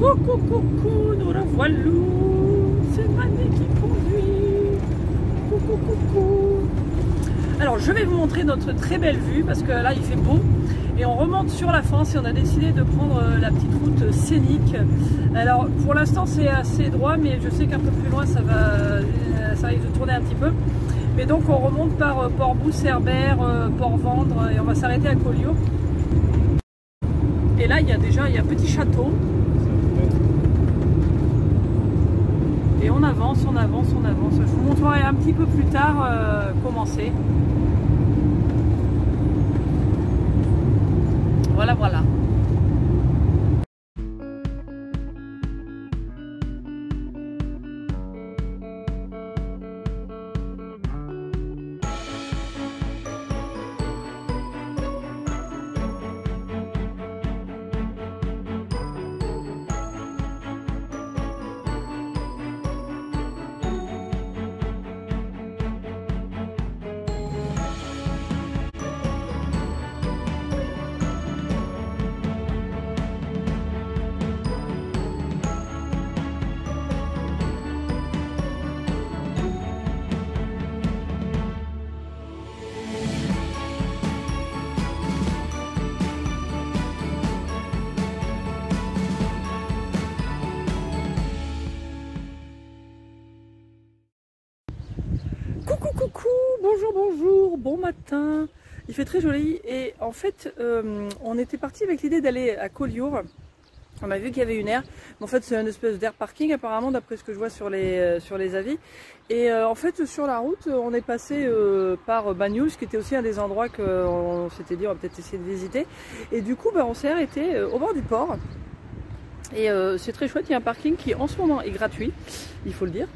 Coucou, coucou, nous la voilà. C'est Mané qui conduit. Coucou, coucou. Alors, je vais vous montrer notre très belle vue parce que là, il fait beau. Et on remonte sur la France et on a décidé de prendre la petite route scénique. Alors, pour l'instant, c'est assez droit, mais je sais qu'un peu plus loin, ça risque de tourner un petit peu. Mais donc, on remonte par Port-Bousse-Herbert, Port-Vendre et on va s'arrêter à Collioure. Et là, il y a un petit château. Et on avance, on avance, on avance. Je vous montrerai un petit peu plus tard comment c'est. Voilà, voilà. Coucou, bonjour, bonjour, bon matin. Il fait très joli et en fait on était parti avec l'idée d'aller à Collioure. On a vu qu'il y avait une aire, mais en fait c'est une espèce d'air parking apparemment d'après ce que je vois sur les avis. Et en fait sur la route on est passé par Bagnous qui était aussi un des endroits qu'on s'était dit on va peut-être essayer de visiter. Et du coup on s'est arrêté au bord du port. Et c'est très chouette, il y a un parking qui en ce moment est gratuit, il faut le dire.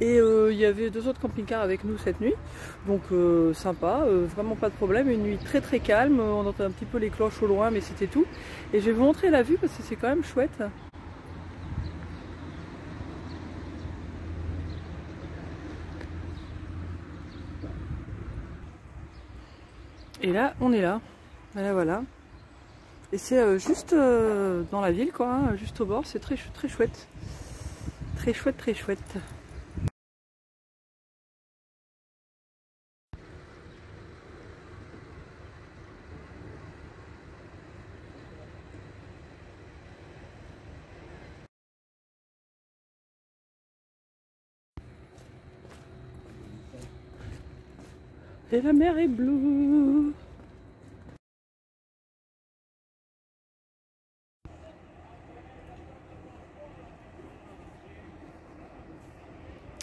Et il y avait 2 autres camping-cars avec nous cette nuit, donc sympa, vraiment pas de problème, une nuit très très calme, on entend un petit peu les cloches au loin mais c'était tout. Et je vais vous montrer la vue parce que c'est quand même chouette. Et là on est là, voilà voilà. Et c'est juste dans la ville quoi, hein, juste au bord, c'est très chouette. Très chouette, très chouette. Et la mer est bleue.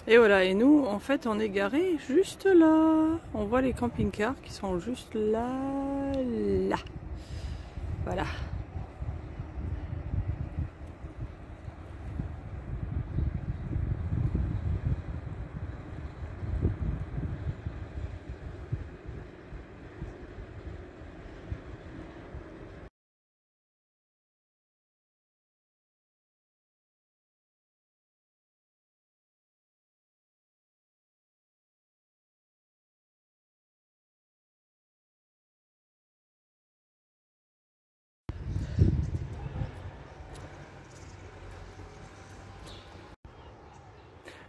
Et voilà, et nous en fait on est garé juste là. On voit les camping-cars qui sont juste là, là. Voilà.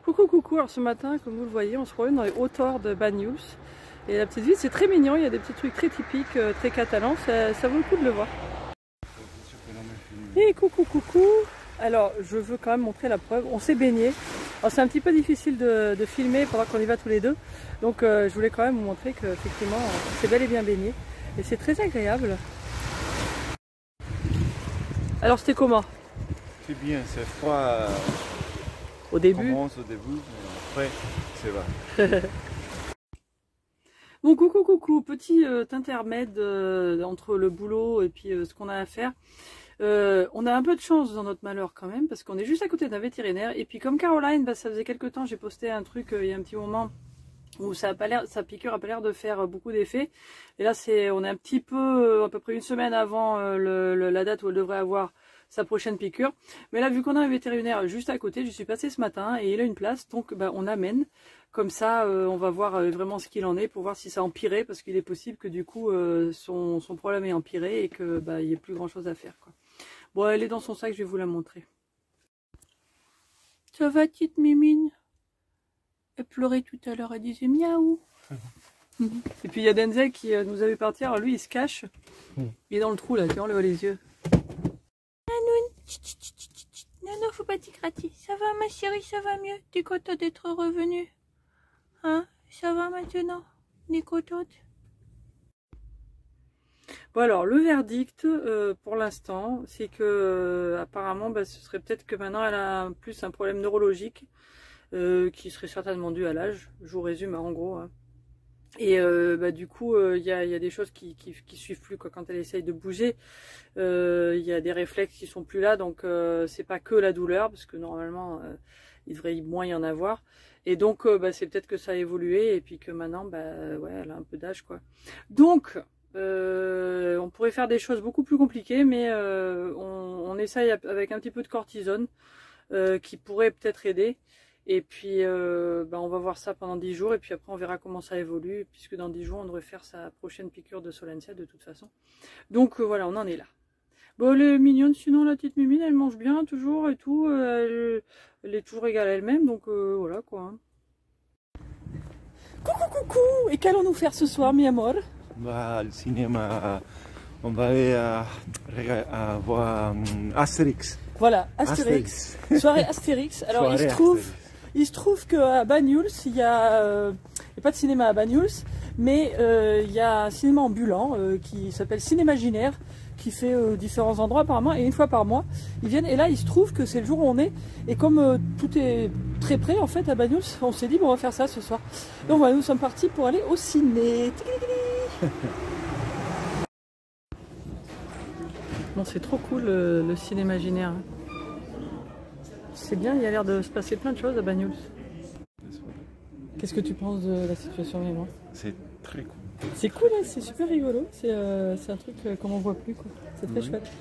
Coucou, coucou, alors ce matin, comme vous le voyez, on se promène dans les hauteurs de Bagnous. Et la petite ville, c'est très mignon, il y a des petits trucs très typiques, très catalans, ça vaut le coup de le voir. Et coucou, coucou. Alors, je veux quand même montrer la preuve, on s'est baigné. Alors c'est un petit peu difficile de filmer pendant qu'on y va tous les deux. Donc je voulais quand même vous montrer qu'effectivement, on s'est bel et bien baigné. Et c'est très agréable. Alors c'était comment? C'est bien, c'est froid. Au début. On commence au début, mais après, c'est vrai. Bon, coucou, coucou, petit intermède entre le boulot et puis ce qu'on a à faire. On a un peu de chance dans notre malheur quand même, parce qu'on est juste à côté d'un vétérinaire. Et puis comme Caroline, bah, ça faisait quelques temps, j'ai posté un truc il y a un petit moment où sa piqûre a pas l'air de faire beaucoup d'effet. Et là, on est un petit peu, à peu près une semaine avant la date où elle devrait avoir sa prochaine piqûre. Mais là, vu qu'on a un vétérinaire juste à côté, je suis passée ce matin et il a une place, donc bah, on amène. Comme ça, on va voir vraiment ce qu'il en est pour voir si ça a empiré, parce qu'il est possible que du coup, son problème ait empiré et que bah, il n'y ait plus grand chose à faire, quoi. Bon, elle est dans son sac, je vais vous la montrer. Ça va, petite Mimine? Elle pleurait tout à l'heure, elle disait miaou. Et puis il y a Denzel qui nous avait parti, alors lui il se cache. Il est dans le trou là, tu vois, on le voit les yeux. Nanoun, non, non, faut pas t'écrater. Ça va ma chérie, ça va mieux. T'es contente d'être revenue? Hein? Ça va maintenant? On est contente? Bon alors, le verdict pour l'instant, c'est que apparemment, bah, ce serait peut-être que maintenant elle a plus un problème neurologique qui serait certainement dû à l'âge. Je vous résume en gros. Hein. Et bah, du coup, il y a des choses qui suivent plus quoi. Quand elle essaye de bouger. Il y a des réflexes qui sont plus là, donc c'est pas que la douleur, parce que normalement il devrait moins y en avoir. Et donc bah, c'est peut-être que ça a évolué et puis que maintenant, bah, ouais, elle a un peu d'âge quoi. Donc on pourrait faire des choses beaucoup plus compliquées, mais on essaye avec un petit peu de cortisone qui pourrait peut-être aider. Et puis bah, on va voir ça pendant 10 jours et puis après on verra comment ça évolue, puisque dans 10 jours on devrait faire sa prochaine piqûre de Solensia de toute façon. Donc voilà, on en est là. Bon, elle est mignonne, sinon la petite Mimine elle mange bien toujours et tout, elle est toujours égale à elle-même, donc voilà quoi. Coucou coucou. Et qu'allons-nous faire ce soir, mi amor? Bah, le cinéma, on va aller voir Astérix. Voilà, Astérix. Soirée Astérix. Alors Soirée il se trouve qu'à Banyuls, il y a pas de cinéma à Banyuls, mais il y a un cinéma ambulant qui s'appelle Cinémaginaire, qui fait différents endroits apparemment, et une fois par mois ils viennent, et là il se trouve que c'est le jour où on est, et comme tout est très près en fait à Banyuls, on s'est dit bon, on va faire ça ce soir. Donc voilà, nous sommes partis pour aller au ciné. Bon, c'est trop cool le Cinémaginaire. C'est bien, il y a l'air de se passer plein de choses à Banyuls. Qu'est-ce que tu penses de la situation maintenant? C'est très cool. C'est cool, hein, c'est super rigolo, c'est un truc qu'on ne voit plus, c'est très chouette.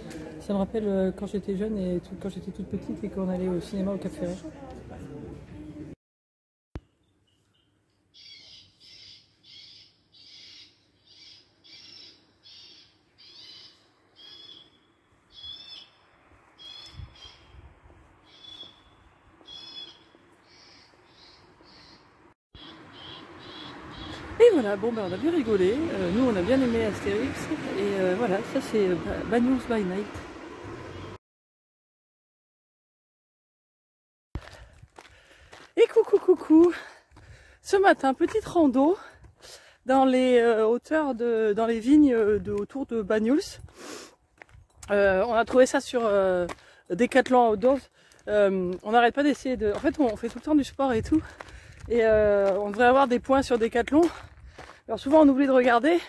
Ça me rappelle quand j'étais jeune et quand j'étais toute petite et qu'on allait au cinéma au Cap Ferret. Et voilà, bon ben on a bien rigolé, nous on a bien aimé Astérix, et voilà, ça c'est Banyuls by Night. Et coucou, ce matin, petite rando dans les hauteurs, dans les vignes autour de Banyuls. On a trouvé ça sur Decathlon Outdoors. On n'arrête pas d'essayer de... En fait on fait tout le temps du sport et tout, et on devrait avoir des points sur Decathlon. Alors souvent on oublie de regarder,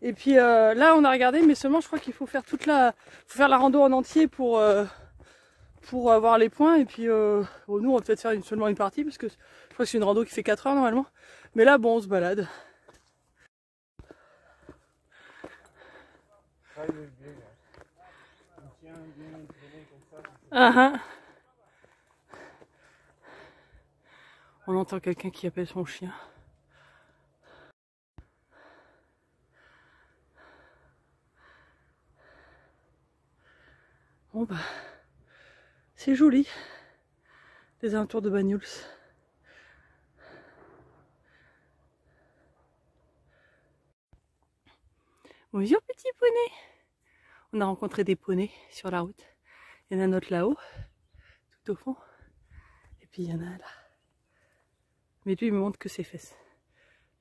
et puis là on a regardé, mais seulement je crois qu'il faut faire faut faire la rando en entier pour avoir les points, et puis nous on va peut-être faire seulement une partie, parce que je crois que c'est une rando qui fait 4 heures normalement, mais là bon on se balade. On entend quelqu'un qui appelle son chien. Bon bah, c'est joli, les alentours de Banyuls. Bonjour petit poney. On a rencontré des poneys sur la route. Il y en a un autre là-haut, tout au fond. Et puis il y en a un là. Mais lui il me montre que ses fesses.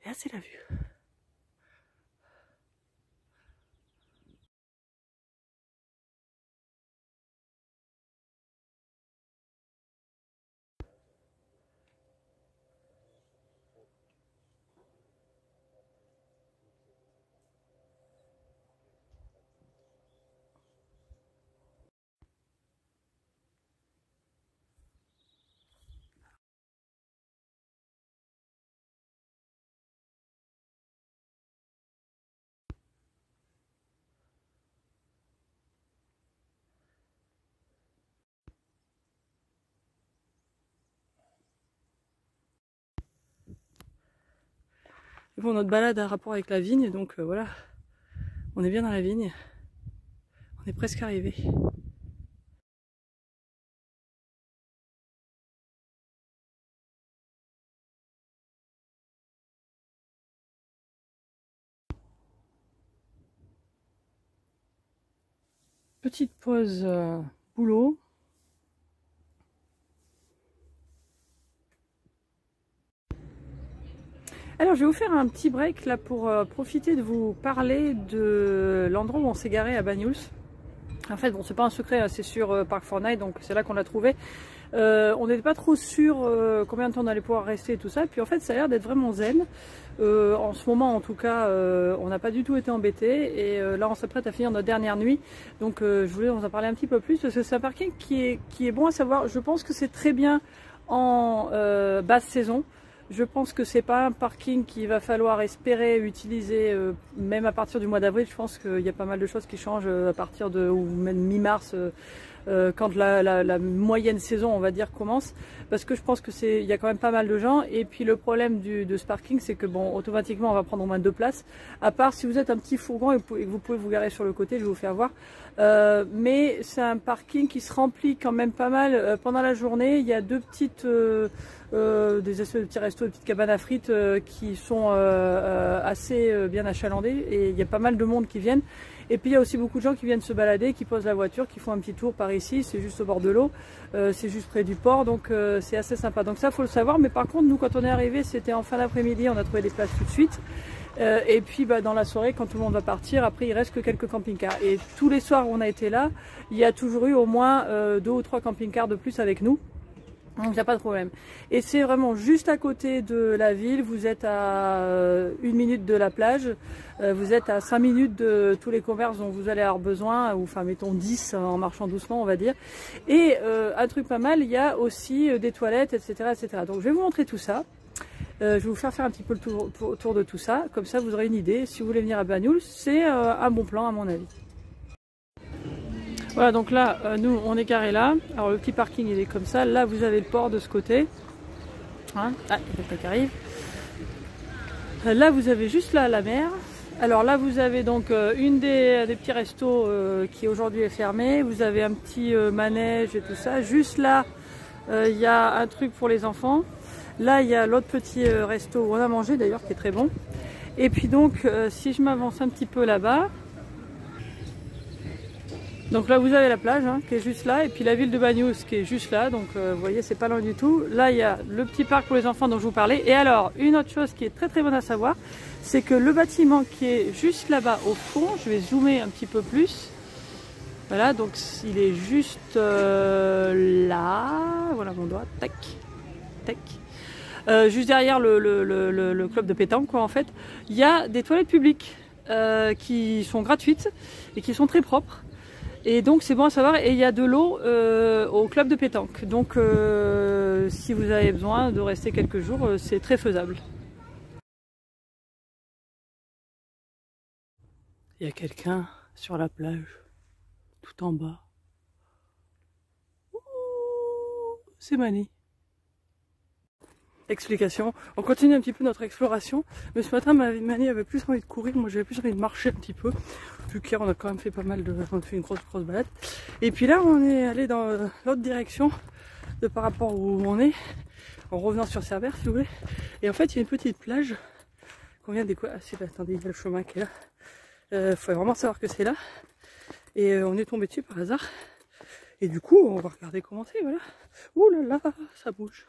Et là c'est la vue. Et bon, notre balade a un rapport avec la vigne, donc voilà, on est bien dans la vigne, on est presque arrivé. Petite pause boulot. Alors je vais vous faire un petit break là pour profiter de vous parler de l'endroit où on s'est garé à Banyuls. En fait bon c'est pas un secret, c'est sur Park Fortnite, donc c'est là qu'on l'a trouvé. On n'était pas trop sûr combien de temps on allait pouvoir rester et tout ça, puis en fait ça a l'air d'être vraiment zen. En ce moment en tout cas on n'a pas du tout été embêtés et là on s'apprête à finir notre dernière nuit, donc je voulais vous en parler un petit peu plus parce que c'est un parking qui est bon à savoir. Je pense que c'est très bien en basse saison. Je pense que c'est pas un parking qu'il va falloir espérer utiliser même à partir du mois d'avril. Je pense qu'il y a pas mal de choses qui changent à partir de ou même mi-mars quand la moyenne saison on va dire commence, parce que je pense que il y a quand même pas mal de gens. Et puis le problème de ce parking c'est que bon automatiquement on va prendre moins de place, à part si vous êtes un petit fourgon et que vous pouvez vous garer sur le côté, je vais vous faire voir. Mais c'est un parking qui se remplit quand même pas mal pendant la journée. Il y a deux petites des espèces de petits restos, de petites cabanes à frites qui sont assez bien achalandées et il y a pas mal de monde qui viennent. Et puis il y a aussi beaucoup de gens qui viennent se balader, qui posent la voiture, qui font un petit tour par ici. C'est juste au bord de l'eau, c'est juste près du port, donc c'est assez sympa. Donc ça faut le savoir. Mais par contre nous quand on est arrivé c'était en fin d'après-midi, on a trouvé des places tout de suite. Et puis dans la soirée quand tout le monde va partir, après il reste que quelques camping-cars. Et tous les soirs où on a été là, il y a toujours eu au moins 2 ou 3 camping-cars de plus avec nous. Donc il n'y a pas de problème. Et c'est vraiment juste à côté de la ville, vous êtes à 1 minute de la plage, vous êtes à 5 minutes de tous les commerces dont vous allez avoir besoin, ou enfin mettons 10 en marchant doucement on va dire. Et un truc pas mal, il y a aussi des toilettes, etc., etc. Donc je vais vous montrer tout ça. Je vais vous faire un petit peu le tour de tout ça, comme ça vous aurez une idée. Si vous voulez venir à Banyuls, c'est un bon plan à mon avis. Voilà, donc là, nous, on est garé là. Alors, le petit parking, il est comme ça. Là, vous avez le port de ce côté. Hein, ah, il y a quelqu'un qui arrive. Là, vous avez juste là la mer. Alors là, vous avez donc une des petits restos qui aujourd'hui est fermée. Vous avez un petit manège et tout ça. Juste là, il y a un truc pour les enfants. Là, il y a l'autre petit resto où on a mangé d'ailleurs, qui est très bon. Et puis donc, si je m'avance un petit peu là-bas, donc là vous avez la plage hein, qui est juste là, et puis la ville de Banyuls qui est juste là, donc vous voyez c'est pas loin du tout. Là il y a le petit parc pour les enfants dont je vous parlais. Et alors une autre chose qui est très très bonne à savoir, c'est que le bâtiment qui est juste là-bas au fond, je vais zoomer un petit peu plus. Voilà, donc il est juste là, voilà mon doigt, tac, tac. Juste derrière le club de pétanque quoi en fait. Il y a des toilettes publiques qui sont gratuites et qui sont très propres. Et donc c'est bon à savoir, et il y a de l'eau au club de pétanque. Donc si vous avez besoin de rester quelques jours, c'est très faisable. Il y a quelqu'un sur la plage, tout en bas. C'est Mani. Explication. On continue un petit peu notre exploration, mais ce matin Mani avait plus envie de courir, moi j'avais plus envie de marcher un petit peu, vu qu'hier on a quand même fait pas mal de... on a fait une grosse balade. Et puis là on est allé dans l'autre direction de par rapport où on est, en revenant sur Cerbère si vous voulez. Et en fait il y a une petite plage qu'on vient découvrir. Ah si, attendez, il y a le chemin qui est là. Faut vraiment savoir que c'est là. Et on est tombé dessus par hasard. Et du coup on va regarder comment c'est, voilà. Ouh là là, ça bouge.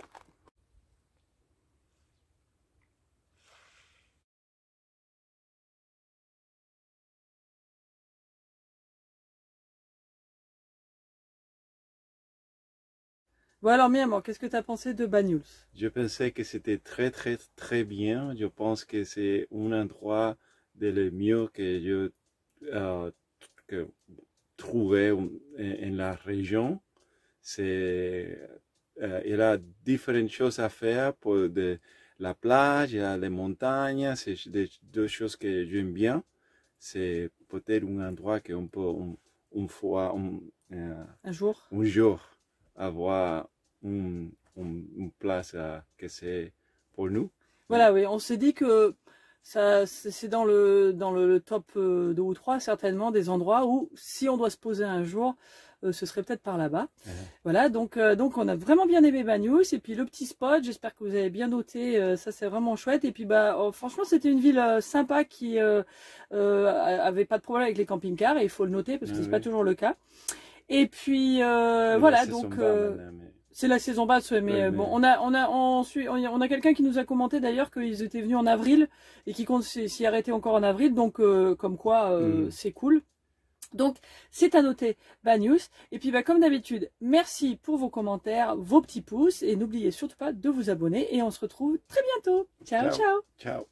Bon alors Miam, qu'est-ce que tu as pensé de Banyuls? Je pensais que c'était très bien. Je pense que c'est un endroit de le mieux que je que trouvé en la région. C'est, il y a différentes choses à faire pour la plage, il y a les montagnes, c'est deux choses que j'aime bien. C'est peut-être un endroit qu'on peut une fois, Un jour avoir une place que c'est pour nous. Voilà, oui, on s'est dit que ça c'est dans le top 2 ou 3 certainement des endroits où si on doit se poser un jour, ce serait peut-être par là-bas. Voilà, donc on a vraiment bien aimé Banyuls. Et puis le petit spot, j'espère que vous avez bien noté, ça c'est vraiment chouette. Et puis franchement, c'était une ville sympa qui avait pas de problème avec les camping-cars, et il faut le noter parce que c'est pas toujours le cas. Et puis voilà, donc c'est la saison basse, mais bon, on a quelqu'un qui nous a commenté d'ailleurs qu'ils étaient venus en avril et qui compte s'y arrêter encore en avril, donc comme quoi c'est cool. Donc c'est à noter Banyuls. Et puis comme d'habitude, merci pour vos commentaires, vos petits pouces, et n'oubliez surtout pas de vous abonner, et on se retrouve très bientôt. Ciao, ciao. Ciao.